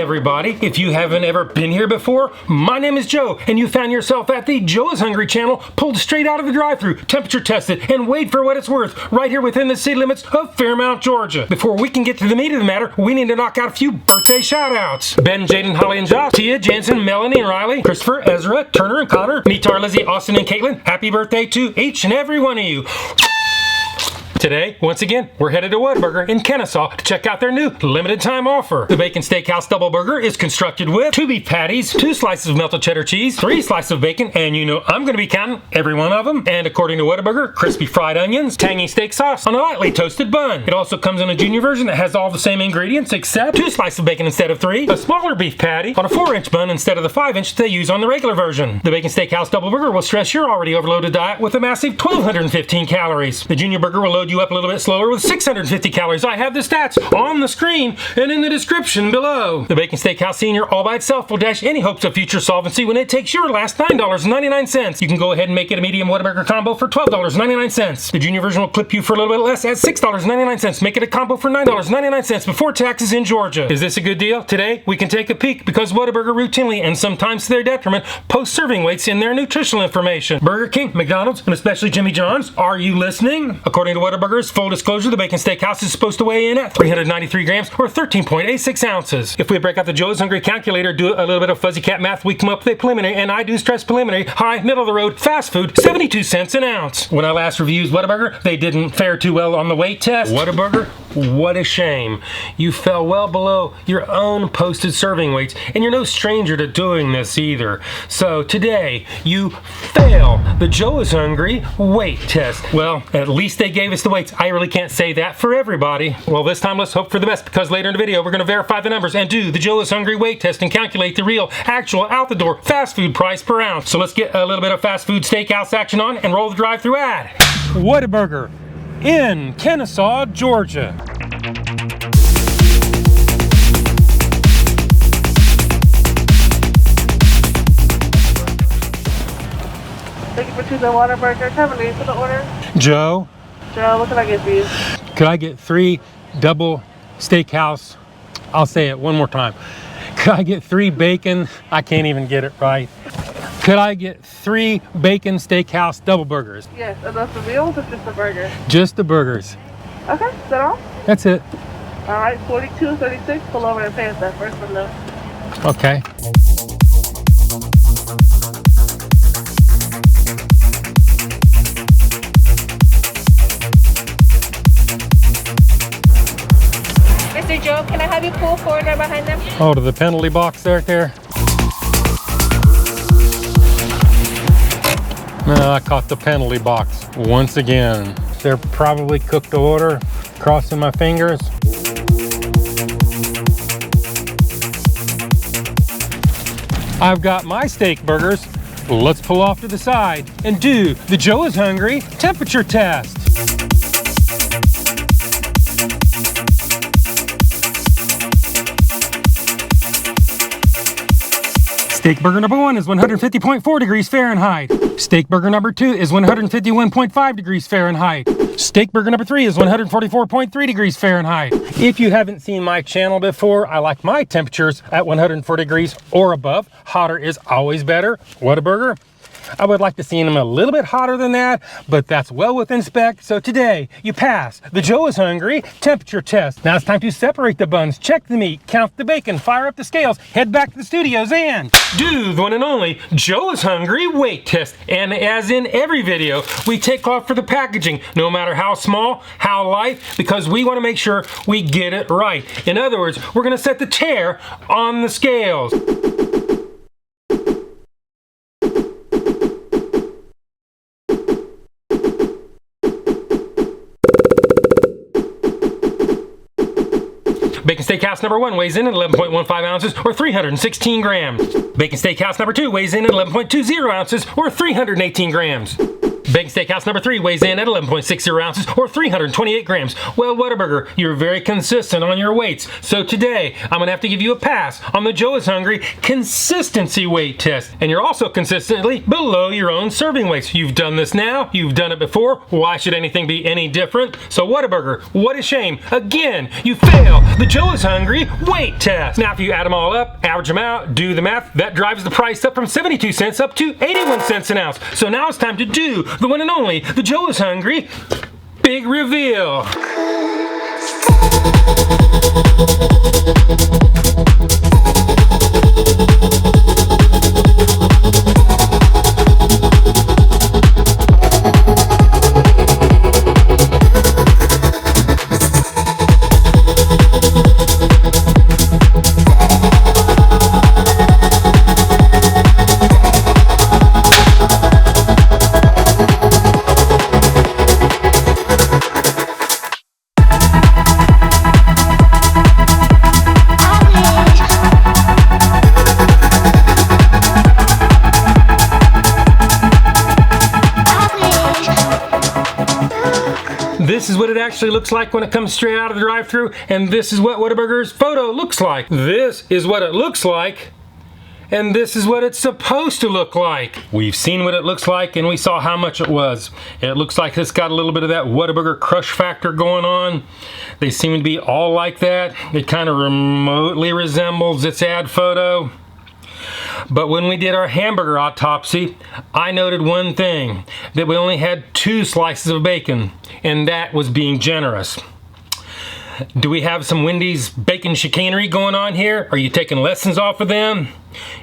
everybody. If you haven't ever been here before, my name is Joe, and you found yourself at the Joe is Hungry channel, pulled straight out of the drive-thru, temperature tested, and weighed for what it's worth, right here within the city limits of Fairmount, Georgia. Before we can get to the meat of the matter, we need to knock out a few birthday shout-outs. Ben, Jaden, Holly, and Josh, Tia, Jansen, Melanie, and Riley, Christopher, Ezra, Turner, and Connor, Mitar, Lizzie, Austin, and Caitlin. Happy birthday to each and every one of you. Today, once again, we're headed to Whataburger in Kennesaw to check out their new limited time offer. The Bacon Steakhouse Double Burger is constructed with 2 beef patties, 2 slices of melted cheddar cheese, 3 slices of bacon, and you know I'm going to be counting every one of them. And according to Whataburger, crispy fried onions, tangy steak sauce on a lightly toasted bun. It also comes in a junior version that has all the same ingredients except 2 slices of bacon instead of 3, a smaller beef patty on a 4-inch bun instead of the 5-inch they use on the regular version. The Bacon Steakhouse Double Burger will stress your already overloaded diet with a massive 1,215 calories. The junior burger will load you up a little bit slower with 650 calories. I have the stats on the screen and in the description below. The Bacon Steakhouse Senior all by itself will dash any hopes of future solvency when it takes your last $9.99. You can go ahead and make it a medium Whataburger combo for $12.99. The junior version will clip you for a little bit less at $6.99. Make it a combo for $9.99 before taxes in Georgia. Is this a good deal? Today, we can take a peek because Whataburger routinely, and sometimes to their detriment, posts serving weights in their nutritional information. Burger King, McDonald's, and especially Jimmy John's, are you listening? According to Whataburger's full disclosure, the Bacon Steakhouse is supposed to weigh in at 393 grams or 13.86 ounces. If we break out the Joe is Hungry calculator, do a little bit of fuzzy cat math, we come up with a preliminary, and I do stress preliminary, high, middle of the road, fast food, 72 cents an ounce. When I last reviewed Whataburger, they didn't fare too well on the weight test. Whataburger, what a shame. You fell well below your own posted serving weights, and you're no stranger to doing this either. So today, you fail the Joe is Hungry weight test. Well, at least they gave us the weights. I really can't say that for everybody. Well, this time let's hope for the best, because later in the video we're going to verify the numbers and do the Joe is Hungry weight test and calculate the real, actual, out the door fast food price per ounce. So let's get a little bit of fast food steakhouse action on and roll the drive-thru ad. Whataburger in Kennesaw, Georgia. Thank you for choosing Whataburger. Have a name for the order? Joe. Joe, what can I get for you? Could I get 3 double steakhouse? I'll say it one more time. Could I get 3 bacon? I can't even get it right. Could I get 3 bacon steakhouse double burgers? Yes, and that's the meals or just the burger? Just the burgers. Okay, is that all? That's it. All right, 42.36. Pull over and pay us that first one though. Okay. Mr. Joe, can I have you pull forward right behind them? Oh, to the penalty box there. No, I caught the penalty box once again. They're probably cooked to order. Crossing my fingers. I've got my steak burgers. Let's pull off to the side and do the Joe is Hungry temperature test. Steak burger number 1 is 150.4 degrees Fahrenheit. Steak burger number 2 is 151.5 degrees Fahrenheit. Steak burger number 3 is 144.3 degrees Fahrenheit. If you haven't seen my channel before, I like my temperatures at 104 degrees or above. Hotter is always better. Whataburger, I would like to see them a little bit hotter than that, but that's well within spec. So today, you pass the Joe is Hungry temperature test. Now it's time to separate the buns, check the meat, count the bacon, fire up the scales, head back to the studios, and do the one and only Joe is Hungry weight test. And as in every video, we take off for the packaging, no matter how small, how light, because we want to make sure we get it right. In other words, we're going to set the tear on the scales. Bacon Steakhouse number 1 weighs in at 11.15 ounces or 316 grams. Bacon Steakhouse number 2 weighs in at 11.20 ounces or 318 grams. Bacon Steakhouse number 3 weighs in at 11.60 ounces or 328 grams. Well, Whataburger, you're very consistent on your weights. So today, I'm gonna have to give you a pass on the Joe is Hungry consistency weight test. And you're also consistently below your own serving weights. You've done this now, you've done it before. Why should anything be any different? So Whataburger, what a shame. Again, you fail the Joe is Hungry weight test. Now, if you add them all up, average them out, do the math, that drives the price up from 72 cents up to 81 cents an ounce. So now it's time to do the one and only, the Joe is Hungry big reveal. This is what it actually looks like when it comes straight out of the drive-thru, and this is what Whataburger's photo looks like. This is what it looks like, and this is what it's supposed to look like. We've seen what it looks like, and we saw how much it was. It looks like it's got a little bit of that Whataburger crush factor going on. They seem to be all like that. It kind of remotely resembles its ad photo. But when we did our hamburger autopsy, I noted one thing, that we only had 2 slices of bacon, and that was being generous. Do we have some Wendy's bacon chicanery going on here? Are you taking lessons off of them?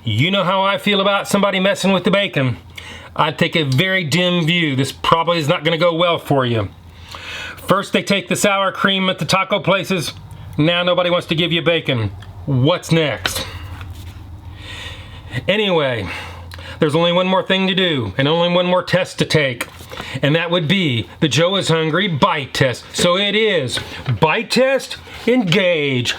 You know how I feel about somebody messing with the bacon. I take a very dim view. This probably is not going to go well for you. First they take the sour cream at the taco places. Now nobody wants to give you bacon. What's next? Anyway, there's only one more thing to do and only one more test to take, and that would be the Joe is Hungry bite test. So it is bite test, engage.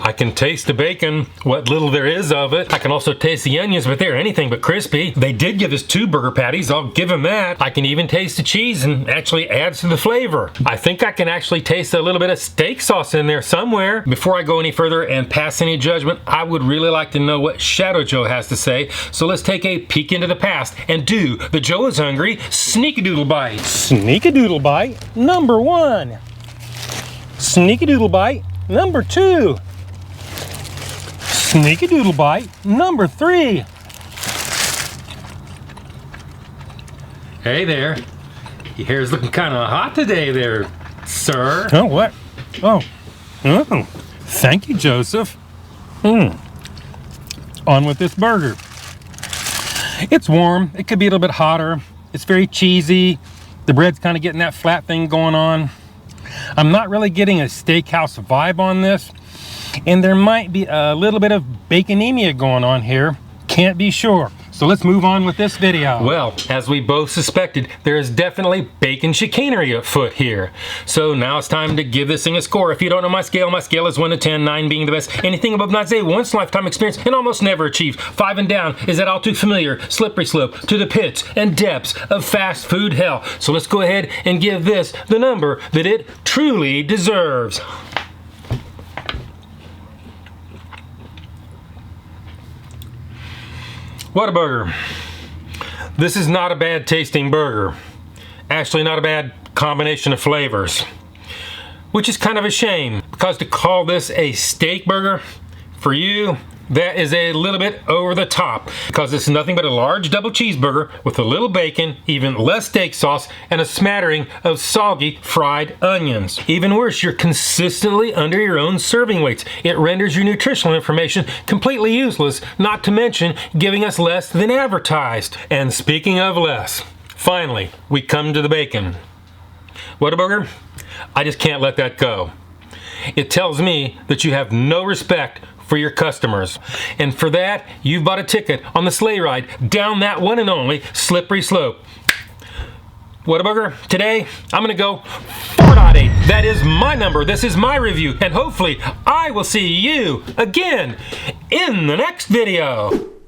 I can taste the bacon, what little there is of it. I can also taste the onions, but they're anything but crispy. They did give us 2 burger patties, I'll give them that. I can even taste the cheese and actually adds to the flavor. I think I can actually taste a little bit of steak sauce in there somewhere. Before I go any further and pass any judgment, I would really like to know what Shadow Joe has to say. So let's take a peek into the past and do the Joe is Hungry Sneaky-Doodle Bite. Sneaky-Doodle Bite number 1. Sneaky-Doodle Bite number 2. Sneaky-Doodle Bite number 3. Hey there. Your hair's looking kind of hot today there, sir. Oh, what? Oh. Thank you, Joseph. On with this burger. It's warm. It could be a little bit hotter. It's very cheesy. The bread's kind of getting that flat thing going on. I'm not really getting a steakhouse vibe on this. And there might be a little bit of baconemia going on here. Can't be sure. So let's move on with this video. Well, as we both suspected, there is definitely bacon chicanery afoot here. So now it's time to give this thing a score. If you don't know my scale is 1 to 10, 9 being the best. Anything above 9 is a once lifetime experience and almost never achieved. 5 and down is that all too familiar slippery slope to the pits and depths of fast food hell. So let's go ahead and give this the number that it truly deserves. Whataburger. This is not a bad tasting burger. Actually, not a bad combination of flavors. Which is kind of a shame, because to call this a steak burger, for you, That is a little bit over the top because it's nothing but a large double cheeseburger with a little bacon, even less steak sauce, and a smattering of soggy fried onions. Even worse, you're consistently under your own serving weights. It renders your nutritional information completely useless, not to mention giving us less than advertised. And speaking of less, finally, we come to the bacon. Whataburger, I just can't let that go. It tells me that you have no respect for your customers. And for that, you've bought a ticket on the sleigh ride down that one and only slippery slope. Whataburger, today I'm gonna go 4.8. That is my number, this is my review, and hopefully I will see you again in the next video.